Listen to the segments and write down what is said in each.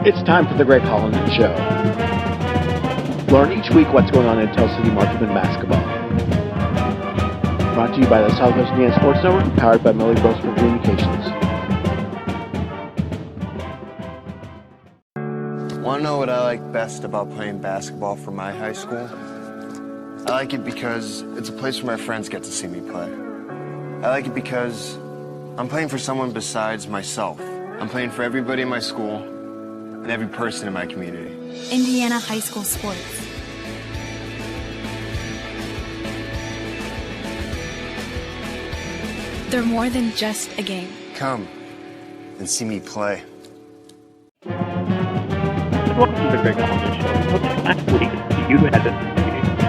It's time for the Greg Hollinden Show. Learn each week what's going on in Tell City Marksman basketball. Brought to you by the Southwest Indiana Sports Network, powered by Millie Brosper Communications. Want to know what I like best about playing basketball for my high school? I like it because it's a place where my friends get to see me play. I like it because I'm playing for someone besides myself. I'm playing for everybody in my school and every person in my community. Indiana high school sports. They're more than just a game. Come and see me play. Welcome to the Greg Hollinden Show. Last week, you had,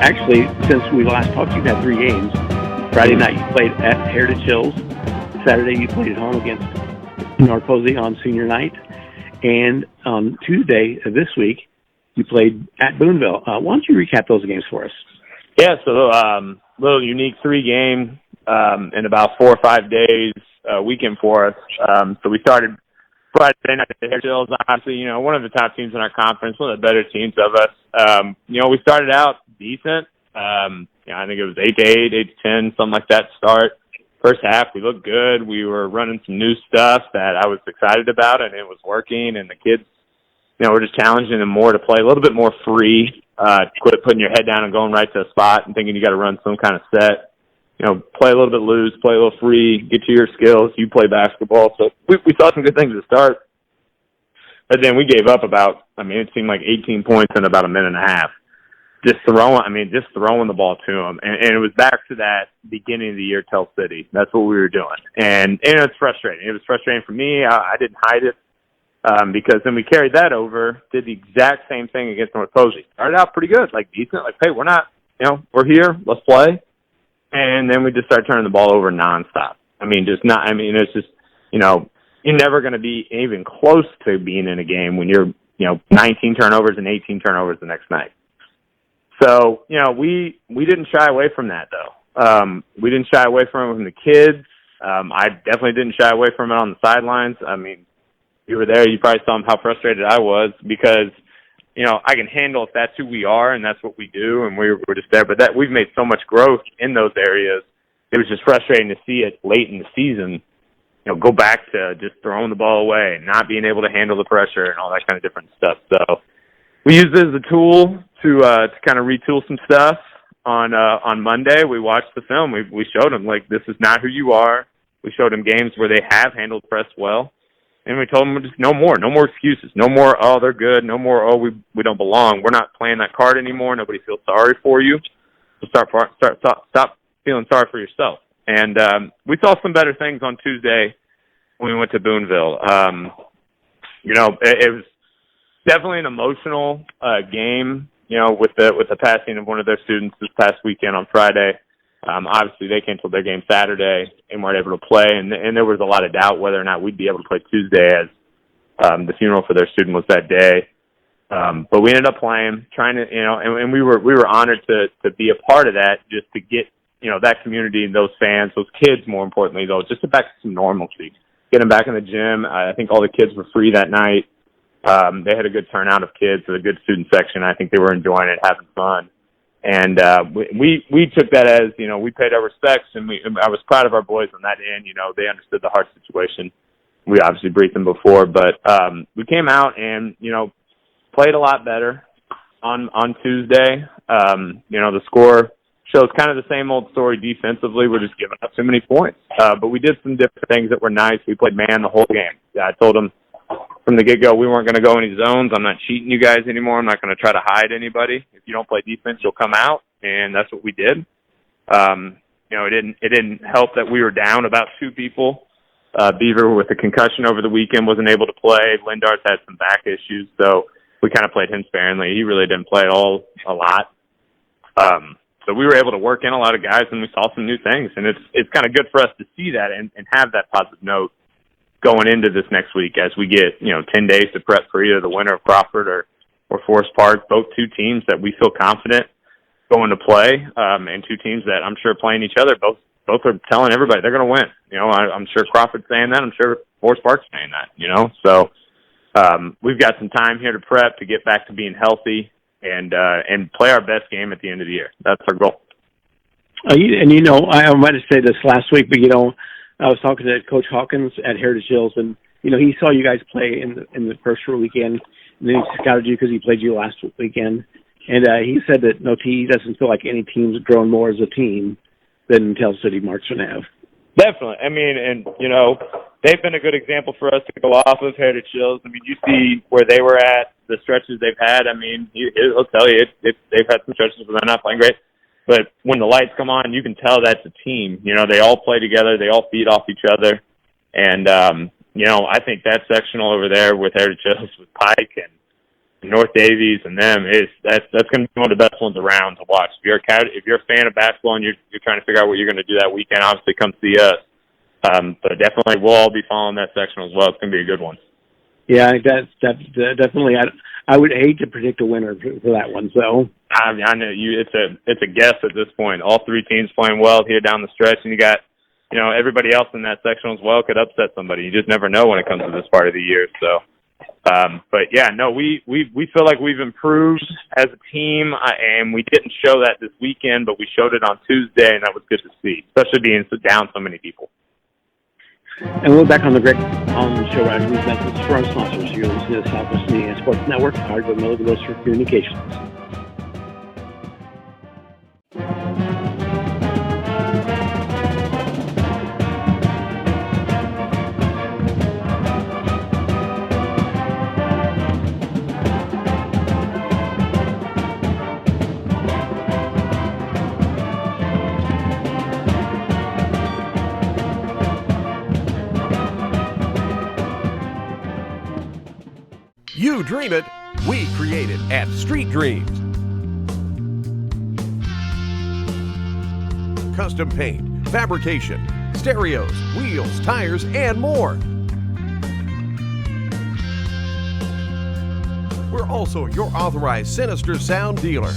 actually, since we last talked, you've had 3 games. Friday night, you played at Heritage Hills. Saturday, you played at home against North Posey on senior night. And on Tuesday of this week, you played at Boonville. Why don't you recap those games for us? Yeah, so little unique 3-game in about 4 or 5 days weekend for us. So we started Friday night at Heritage Hills, obviously, one of the top teams in our conference, one of the better teams of us. We started out decent. I think it was 8-8, 8-10, something like that to start. First half, we looked good. We were running some new stuff that I was excited about, and it was working. And the kids, we're just challenging them more to play a little bit more free, quit putting your head down and going right to a spot and thinking you got to run some kind of set. Play a little bit loose, play a little free, get to your skills. You play basketball. So we saw some good things to start. But then we gave up it seemed like 18 points in about a minute and a half. Just throwing the ball to them. And it was back to that beginning of the year Tell City. That's what we were doing. And it's frustrating. It was frustrating for me. I didn't hide it because then we carried that over, did the exact same thing against North Posey. Started out pretty good, decent. Hey, we're not, we're here. Let's play. And then we just started turning the ball over nonstop. It's just, you're never going to be even close to being in a game when you're, 19 turnovers and 18 turnovers the next night. So, we didn't shy away from that, though. We didn't shy away from the kids. I definitely didn't shy away from it on the sidelines. You were there. You probably saw how frustrated I was because, I can handle if that's who we are and that's what we do, and we're just there. But we've made so much growth in those areas. It was just frustrating to see it late in the season, go back to just throwing the ball away and not being able to handle the pressure and all that kind of different stuff. So we used it as a tool to kind of retool some stuff. On Monday, we watched the film. We showed them, this is not who you are. We showed them games where they have handled press well. And we told them just no more excuses. No more, oh, they're good. No more, we don't belong. We're not playing that card anymore. Nobody feels sorry for you. So stop feeling sorry for yourself. And we saw some better things on Tuesday when we went to Boonville. It was definitely an emotional game, with the passing of one of their students this past weekend on Friday. Obviously, they canceled their game Saturday and weren't able to play, and there was a lot of doubt whether or not we'd be able to play Tuesday as the funeral for their student was that day. But we ended up playing, trying to, and we were honored to be a part of that, just to get, that community and those fans, those kids, more importantly, though, just to back to some normalcy. Get them back in the gym. I think all the kids were free that night. They had a good turnout of kids, so a good student section. I think they were enjoying it, having fun. And we took that as, we paid our respects, and I was proud of our boys on that end. They understood the hard situation. We obviously briefed them before, but we came out and, played a lot better on Tuesday. The score shows kind of the same old story defensively. We're just giving up too many points. But we did some different things that were nice. We played man the whole game. I told them from the get-go we weren't going to go any zones. I'm not cheating you guys anymore. I'm not going to try to hide anybody. If you don't play defense, you'll come out, and that's what we did. It didn't help that we were down about 2 people. Beaver, with a concussion over the weekend, wasn't able to play. Lindar's had some back issues, so we kind of played him sparingly. He really didn't play a lot. So we were able to work in a lot of guys, and we saw some new things. And it's kind of good for us to see that and have that positive note going into this next week as we get, 10 days to prep for either the winner of Crawford or Forest Park, both 2 teams that we feel confident going to play, and 2 teams that I'm sure playing each other, both are telling everybody they're going to win. I'm sure Crawford's saying that. I'm sure Forest Park's saying that, So we've got some time here to prep, to get back to being healthy, and play our best game at the end of the year. That's our goal. I might have said this last week, but I was talking to Coach Hawkins at Heritage Hills, and he saw you guys play in the first weekend, and then he scouted you because he played you last weekend, and he said that he doesn't feel like any team's grown more as a team than Tell City Marksmen have. Definitely. I mean, and they've been a good example for us to go off of Heritage Hills. I mean, you see where they were at, the stretches they've had. I mean, he'll tell you they've had some stretches where they're not playing great. But when the lights come on, you can tell that's a team. They all play together. They all feed off each other. And, I think that sectional over there with Heritage Hills, with Pike and North Davies and them, that's going to be one of the best ones around to watch. If you're a fan of basketball and you're trying to figure out what you're going to do that weekend, obviously come see us. But definitely we'll all be following that sectional as well. It's going to be a good one. Yeah, that's definitely. I would hate to predict a winner for that one. So I know it's a guess at this point. All three teams playing well here down the stretch, and you got everybody else in that section as well could upset somebody. You just never know when it comes to this part of the year. So, but yeah, no, we feel like we've improved as a team, and we didn't show that this weekend, but we showed it on Tuesday, and that was good to see, especially being down so many people. And we're back on the show right after these messages for our sponsors. You're listening to Southwest Indiana Sports Network, powered by Milligan Wilshire Communications. You dream it, we create it at Street Dreams. Custom paint, fabrication, stereos, wheels, tires, and more. We're also your authorized Sinister Sound dealer.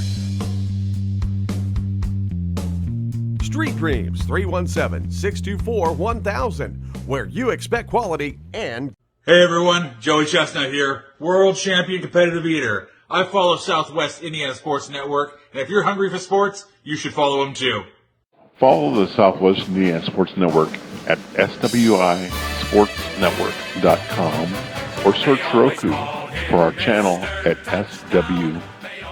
Street Dreams, 317-624-1000, where you expect quality and... Hey everyone, Joey Chestnut here, world champion competitive eater. I follow Southwest Indiana Sports Network, and if you're hungry for sports, you should follow them too. Follow the Southwest Indiana Sports Network at swisportsnetwork.com or search Roku for our channel at SW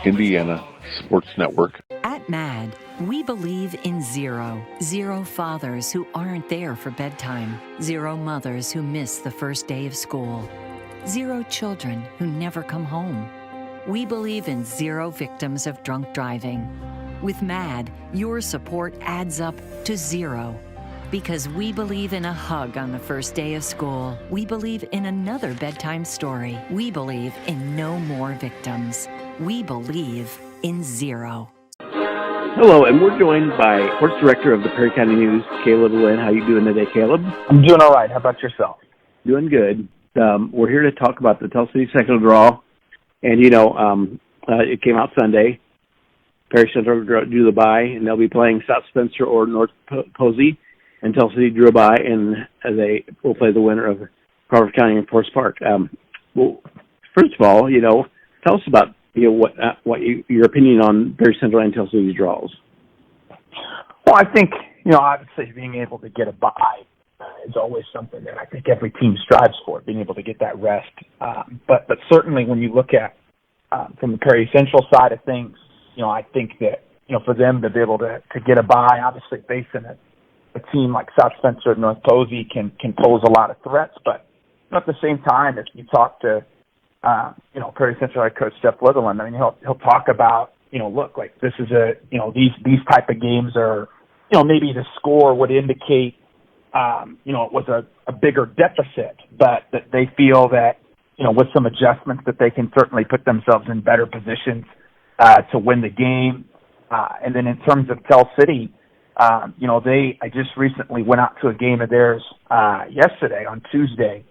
Indiana Sports Network. At MAD, we believe in zero. Zero fathers who aren't there for bedtime. Zero mothers who miss the first day of school. Zero children who never come home. We believe in zero victims of drunk driving. With MAD, your support adds up to zero. Because we believe in a hug on the first day of school. We believe in another bedtime story. We believe in no more victims. We believe in zero. Hello, and we're joined by Sports Director of the Perry County News, Caleb Lynn. How you doing today, Caleb? I'm doing all right. How about yourself? Doing good. We're here to talk about the Tell City sectional draw. And, it came out Sunday. Perry Central drew the bye, and they'll be playing South Spencer or North Posey. And Tell City drew a bye, and they will play the winner of Crawford County and Forest Park. Well, first of all, tell us about your opinion on Perry Central and Tell City's draws. Well, I think obviously being able to get a bye is always something that I think every team strives for, being able to get that rest. But certainly when you look at from the Perry Central side of things, I think that for them to be able to get a bye, obviously facing a team like South Spencer and North Posey can pose a lot of threats. But at the same time, if you talk to Perry Central head coach Jeff Litherland, I mean, he'll talk about, look, like this is these type of games are, maybe the score would indicate, it was a bigger deficit, but that they feel that, with some adjustments that they can certainly put themselves in better positions to win the game. And then in terms of Tell City, I just recently went out to a game of theirs yesterday on Tuesday.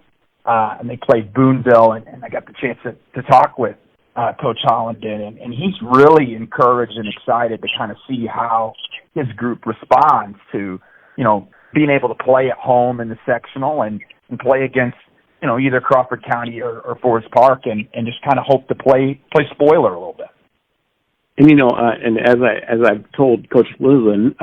And they played Boonville, and I got the chance to talk with Coach Hollinden, and he's really encouraged and excited to kind of see how his group responds to, being able to play at home in the sectional and play against, either Crawford County or Forest Park, and just kind of hope to play spoiler a little bit. And and as I've told Coach Hollinden,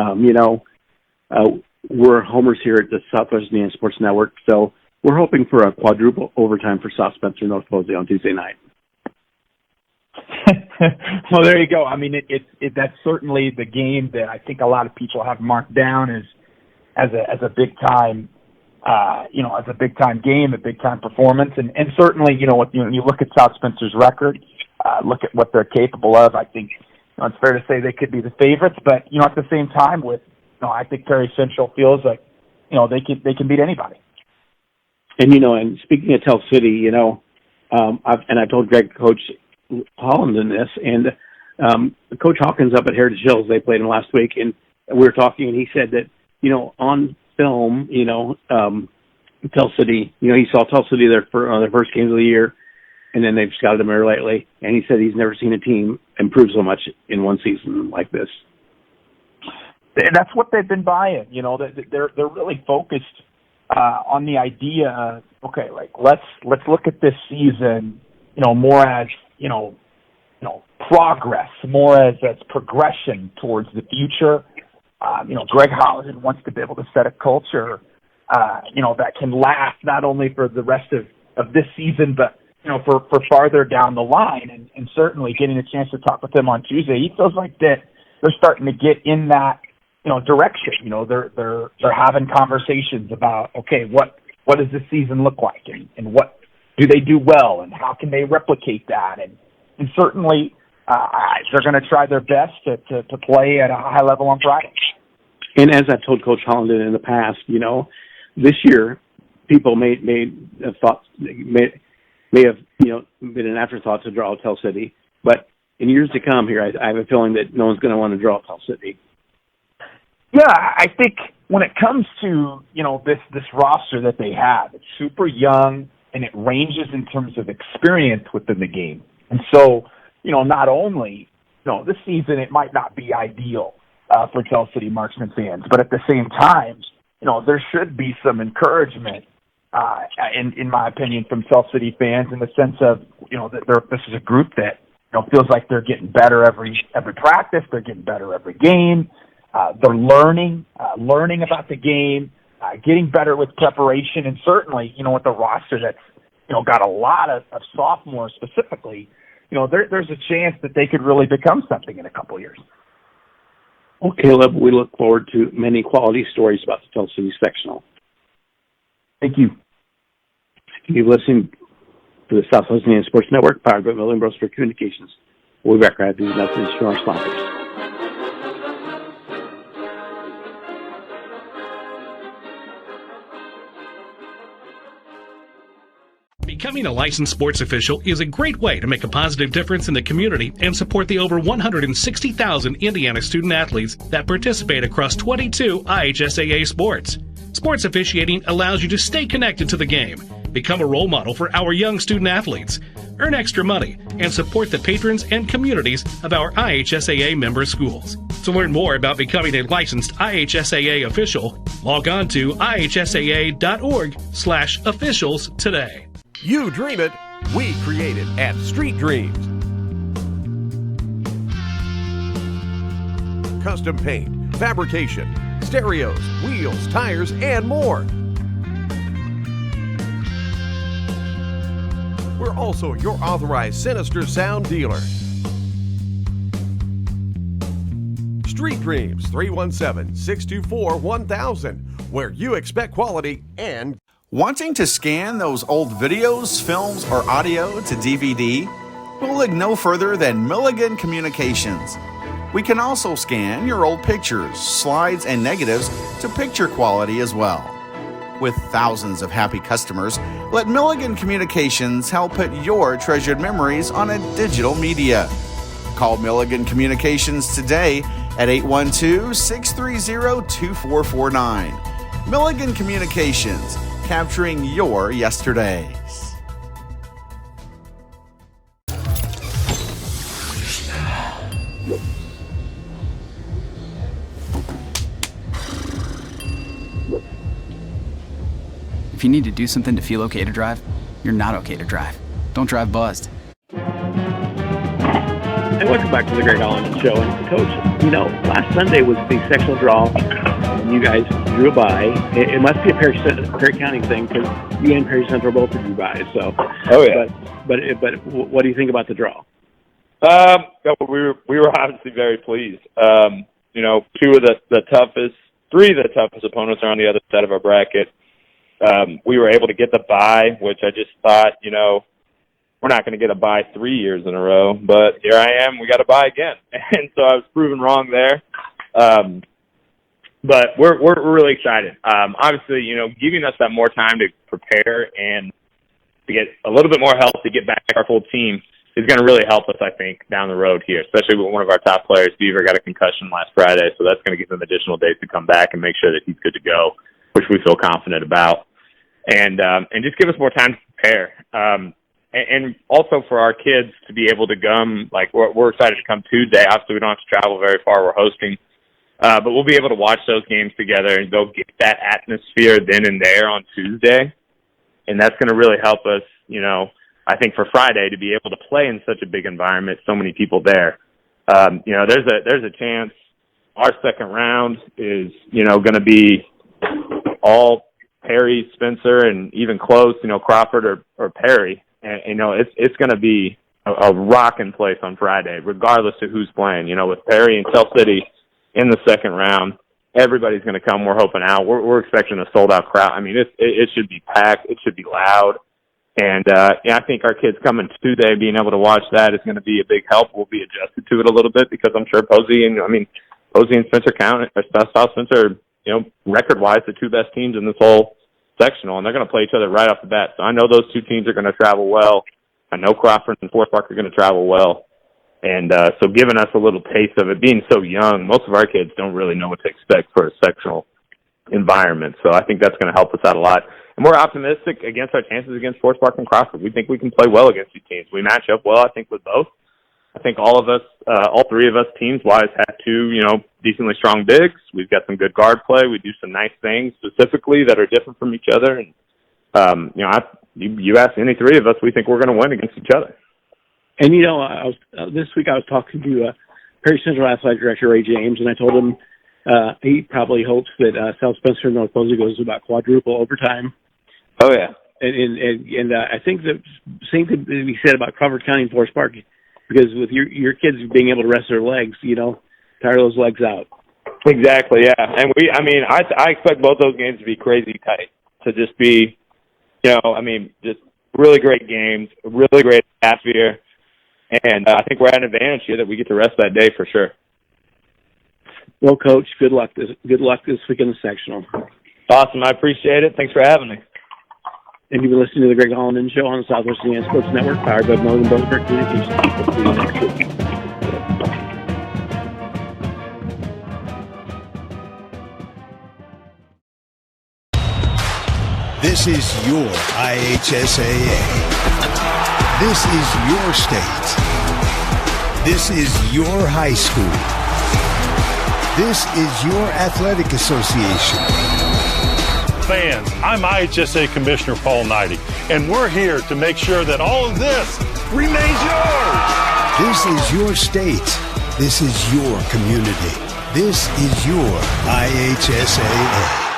we're homers here at the Southwest Indiana Sports Network, so we're hoping for a quadruple overtime for South Spencer North Posey on Tuesday night. Well, there you go. I mean, that's certainly the game that I think a lot of people have marked down as a big time, as a big time game, a big time performance, and certainly, when you look at South Spencer's record, look at what they're capable of. I think it's fair to say they could be the favorites, but at the same time, I think Perry Central feels like they can beat anybody. And and speaking of Tell City, I told Coach Hollinden this, and Coach Hawkins up at Heritage Hills, they played him last week, and we were talking, and he said that on film, Tell City, he saw Tell City there for their first games of the year, and then they've scouted them there lately, and he said he's never seen a team improve so much in one season like this. That's what they've been buying. They're really focused on the idea of, okay, like let's look at this season, more as progress, more as progression towards the future. Greg Hollinden wants to be able to set a culture, that can last not only for the rest of this season, but for farther down the line. And certainly getting a chance to talk with him on Tuesday, he feels like that they're starting to get in that direction. They're having conversations about, okay, what does this season look like, and what do they do well, and how can they replicate that, and certainly they're going to try their best to play at a high level on Friday. And as I've told Coach Hollinden in the past, this year people may have been an afterthought to draw Tell City, but in years to come here, I have a feeling that no one's going to want to draw Tell City. Yeah, I think when it comes to, this roster that they have, it's super young, and it ranges in terms of experience within the game. And so, not only, this season it might not be ideal for Tell City Marksman fans, but at the same time, there should be some encouragement, in my opinion, from Tell City fans in the sense of, that this is a group that, feels like they're getting better every practice, they're getting better every game. They're learning about the game, getting better with preparation, and certainly, with the roster that's, got a lot of sophomores specifically, there's a chance that they could really become something in a couple of years. Well, Caleb, we look forward to many quality stories about the Tell City sectional. Thank you. You're listening to the Southwest Indiana Sports Network, powered by Millen Bros for Communications. We'll be back right after these messages from our sponsors. Becoming a licensed sports official is a great way to make a positive difference in the community and support the over 160,000 Indiana student athletes that participate across 22 IHSAA sports. Sports officiating allows you to stay connected to the game, become a role model for our young student athletes, earn extra money, and support the patrons and communities of our IHSAA member schools. To learn more about becoming a licensed IHSAA official, log on to ihsaa.org/officials today. You dream it, we create it at Street Dreams. Custom paint, fabrication, stereos, wheels, tires, and more. We're also your authorized Sinister Sound dealer. Street Dreams, 317-624-1000, where you expect quality and... Wanting to scan those old videos, films, or audio to DVD? We'll look no further than Milligan Communications. We can also scan your old pictures, slides, and negatives to picture quality as well. With thousands of happy customers, let Milligan Communications help put your treasured memories on a digital media. Call Milligan Communications today at 812-630-2449. Milligan Communications, capturing your yesterdays. If you need to do something to feel okay to drive, you're not okay to drive. Don't drive buzzed. And welcome back to the Greg Hollinden Show. And Coach, last Sunday was the sectional draw, and you guys drew a bye. It must be a Perry County thing because you and Perry Central both drew byes. So, oh yeah. But what do you think about the draw? We were obviously very pleased. Three of the toughest opponents are on the other side of our bracket. We were able to get the bye, which I just thought, we're not going to get a bye 3 years in a row, but here I am. We got a bye again. And so I was proven wrong there. But we're really excited. Obviously, giving us that more time to prepare and to get a little bit more help to get back our full team is going to really help us, I think, down the road here, especially with one of our top players. Beaver got a concussion last Friday, so that's going to give him additional days to come back and make sure that he's good to go, which we feel confident about. And just give us more time to prepare. And also for our kids to be able to come, like we're excited to come Tuesday. Obviously, we don't have to travel very far. We're hosting. But we'll be able to watch those games together and go get that atmosphere then and there on Tuesday. And that's going to really help us, I think for Friday to be able to play in such a big environment, so many people there. There's a chance our second round is, going to be all Perry, Spencer, and even close, Crawford or Perry. And, it's going to be a rocking place on Friday, regardless of who's playing. With Perry and Tell City in the second round, everybody's going to come. We're hoping out. We're expecting a sold-out crowd. I mean, it should be packed. It should be loud. And, I think our kids coming Tuesday, being able to watch that is going to be a big help. We'll be adjusted to it a little bit because I'm sure Posey and Spencer South Spencer are, record-wise, the two best teams in this whole sectional, and they're going to play each other right off the bat. So I know those two teams are going to travel well. I know Crawford and Forest Park are going to travel well. And so giving us a little taste of it, being so young, most of our kids don't really know what to expect for a sectional environment. So I think that's going to help us out a lot. And we're optimistic against our chances against Forest Park and Crawford. We think we can play well against these teams. We match up well, I think, with both. I think all three of us teams-wise have two, decently strong bigs. We've got some good guard play. We do some nice things specifically that are different from each other. And, you ask any three of us, we think we're going to win against each other. And, this week I was talking to Perry Central Athletic Director Ray James, and I told him he probably hopes that South Spencer and North Posey goes to about quadruple overtime. Oh, yeah. And I think the same could be said about Crawford County and Forest Park, because with your kids being able to rest their legs, tire those legs out. Exactly, yeah. And I expect both those games to be crazy tight, to just be, just really great games, really great atmosphere. And I think we're at an advantage here that we get to rest that day for sure. Well, Coach, good luck this week in the sectional. Awesome. I appreciate it. Thanks for having me. And you've been listening to the Greg Hollinden Show on the Southwest Indiana Sports Network, powered by Northern Bozeburg Communications. We'll see you next week. This is your IHSAA. This is your state. This is your high school. This is your athletic association. Fans, I'm IHSA Commissioner Paul Knighty, and we're here to make sure that all of this remains yours. This is your state. This is your community. This is your IHSAA.